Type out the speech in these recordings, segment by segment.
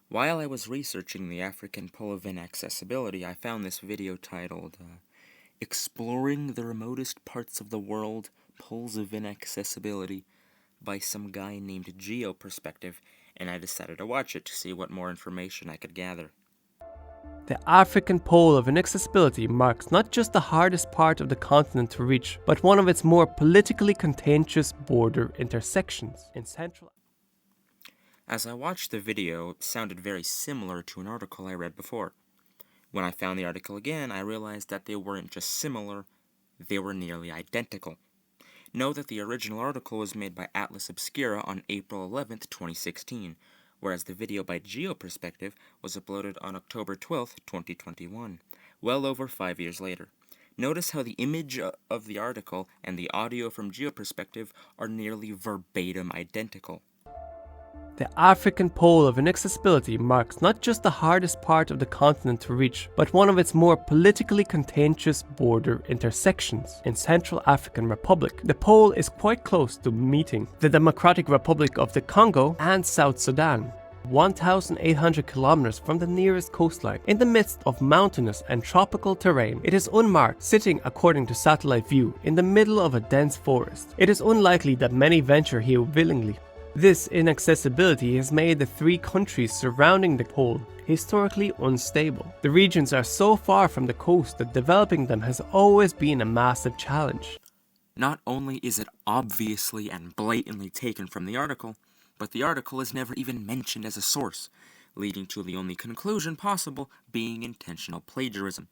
While I was researching the African pole of inaccessibility, I found this video titled, Exploring the Remotest Parts of the World, Poles of Inaccessibility, by some guy named Geo Perspective, and I decided to watch it to see what more information I could gather. The African pole of inaccessibility marks not just the hardest part of the continent to reach, but one of its more politically contentious border intersections in Central. As I watched the video, it sounded very similar to an article I read before. When I found the article again, I realized that they weren't just similar, they were nearly identical. Know that the original article was made by Atlas Obscura on April 11th, 2016, whereas the video by Geo Perspective was uploaded on October 12th, 2021, well over 5 years later. Notice how the image of the article and the audio from Geo Perspective are nearly verbatim identical. The African pole of inaccessibility marks not just the hardest part of the continent to reach, but one of its more politically contentious border intersections in Central African Republic. The pole is quite close to meeting the Democratic Republic of the Congo and South Sudan, 1,800 kilometers from the nearest coastline, in the midst of mountainous and tropical terrain. It is unmarked, sitting, according to satellite view, in the middle of a dense forest. It is unlikely that many venture here willingly. This inaccessibility has made the three countries surrounding the pole historically unstable. The regions are so far from the coast that developing them has always been a massive challenge. Not only is it obviously and blatantly taken from the article, but the article is never even mentioned as a source, leading to the only conclusion possible being intentional plagiarism.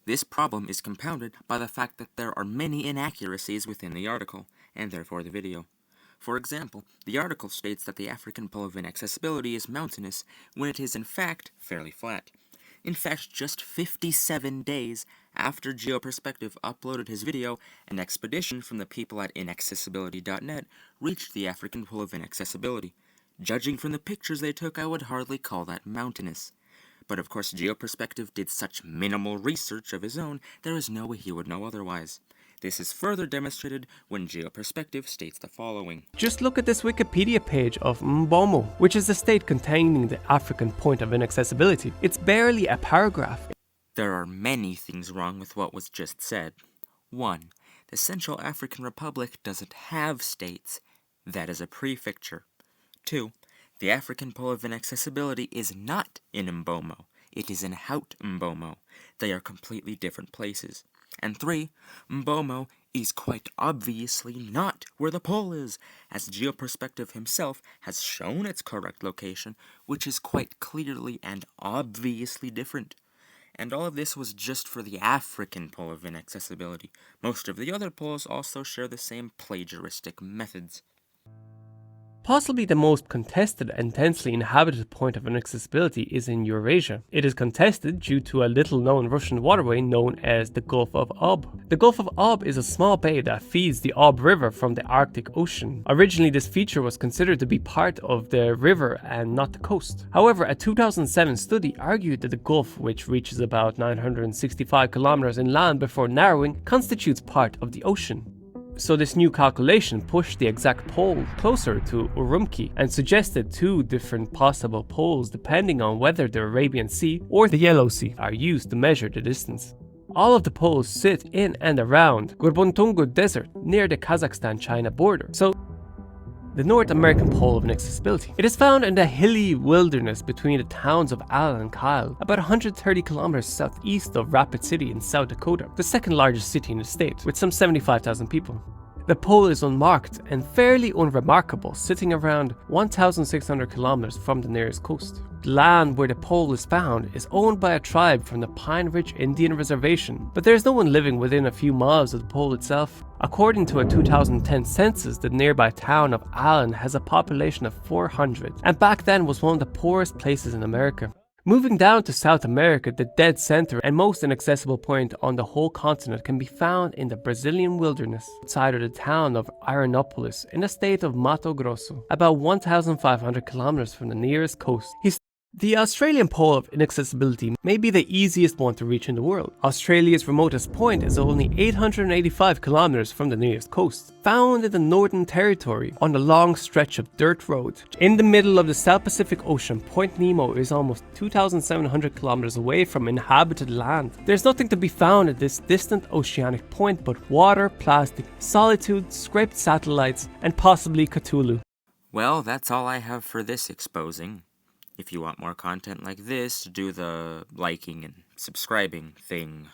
This problem is compounded by the fact that there are many inaccuracies within the article, and therefore the video. For example, the article states that the African pole of inaccessibility is mountainous when it is in fact fairly flat. In fact, just 57 days after Geo Perspective uploaded his video, an expedition from the people at inaccessibility.net reached the African pole of inaccessibility. Judging from the pictures they took, I would hardly call that mountainous. But of course, Geo Perspective did such minimal research of his own, there is no way he would know otherwise. This is further demonstrated when Geo Perspective states the following. Just look at this Wikipedia page of Mbomo, which is the state containing the African point of inaccessibility. It's barely a paragraph. There are many things wrong with what was just said. 1. The Central African Republic doesn't have states. That is a prefecture. 2. The African pole of inaccessibility is not in Mbomo. It is in Hout Mbomo. They are completely different places. And 3, Mbomo is quite obviously not where the pole is, as Geo Perspective himself has shown its correct location, which is quite clearly and obviously different. And all of this was just for the African pole of inaccessibility. Most of the other poles also share the same plagiaristic methods. Possibly the most contested and densely inhabited point of inaccessibility is in Eurasia. It is contested due to a little-known Russian waterway known as the Gulf of Ob. The Gulf of Ob is a small bay that feeds the Ob River from the Arctic Ocean. Originally, this feature was considered to be part of the river and not the coast. However, a 2007 study argued that the Gulf, which reaches about 965 kilometers inland before narrowing, constitutes part of the ocean. So this new calculation pushed the exact pole closer to Urumqi and suggested two different possible poles depending on whether the Arabian Sea or the Yellow Sea are used to measure the distance. All of the poles sit in and around Gurbuntungu Desert near the Kazakhstan-China border. So the North American pole of inaccessibility. It is found in the hilly wilderness between the towns of Allen and Kyle, about 130 kilometers southeast of Rapid City in South Dakota, the second largest city in the state, with some 75,000 people. The pole is unmarked and fairly unremarkable, sitting around 1,600 kilometers from the nearest coast. The land where the pole is found is owned by a tribe from the Pine Ridge Indian Reservation, but there is no one living within a few miles of the pole itself. According to a 2010 census, the nearby town of Allen has a population of 400, and back then was one of the poorest places in America. Moving down to South America, the dead center and most inaccessible point on the whole continent can be found in the Brazilian wilderness, outside of the town of Ironópolis in the state of Mato Grosso, about 1,500 kilometers from the nearest coast. The Australian pole of inaccessibility may be the easiest one to reach in the world. Australia's remotest point is only 885 kilometers from the nearest coast, found in the Northern Territory on a long stretch of dirt road. In the middle of the South Pacific Ocean, Point Nemo is almost 2,700 kilometers away from inhabited land. There's nothing to be found at this distant oceanic point but water, plastic, solitude, scraped satellites, and possibly Cthulhu. Well, that's all I have for this exposing. If you want more content like this, do the liking and subscribing thing.